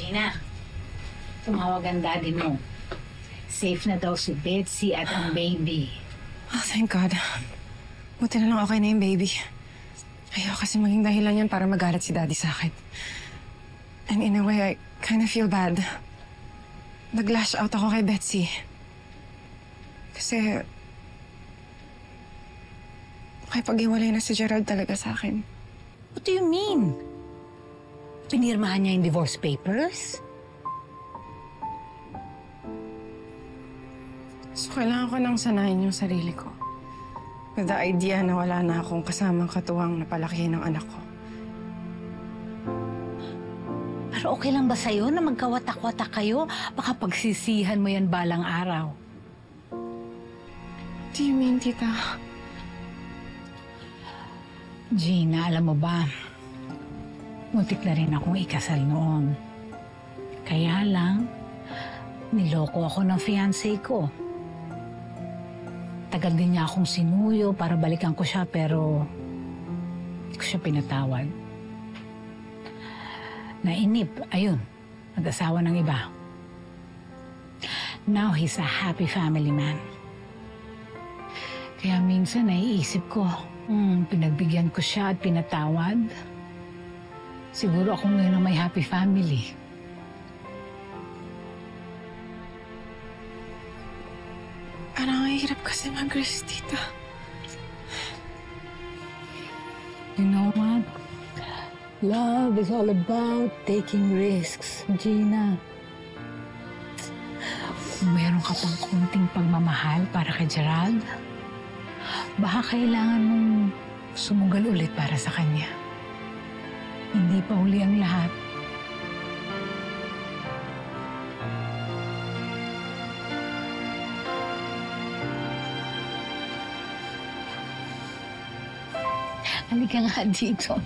Gina, tumawag ang daddy mo. Safe na daw si Betsy at ang baby. Oh, thank God. Buti na lang okay na yung baby. Ayaw kasi maging dahilan yan para magalit si daddy sa akin. And in a way, I kind of feel bad. Nag-lash out ako kay Betsy. Kasi makipag-iwalay na si Gerald talaga sa akin. What do you mean? Pinirmahan niya yung divorce papers? So, kailangan ko nang sanayin yung sarili ko. With the idea na wala na akong kasamang katuwang na palakihin ng anak ko. Pero okay lang ba sa'yo na magkawatak-watak kayo? Baka pagsisihan mo yan balang araw. What do you mean, tita? Gina, alam mo ba, muntik na rin akong ikasal noon. Kaya lang, niloko ako ng fiancé ko. Tagal din niya akong sinuyo para balikan ko siya pero hindi ko siya pinatawad. Nainip, ayun, nag-asawa ng iba. Now he's a happy family man. Kaya minsan naiisip ko, pinagbigyan ko siya at pinatawad. Siguro ako ngayon ang may happy family. Parang ang hirap kasi mag-risk, tita. You know what? Love is all about taking risks, Gina. Kung meron ka pang kunting pagmamahal para kay Gerald, baka kailangan mong sumugal ulit para sa kanya. Hindi pa huli ang lahat. Halika nga dito.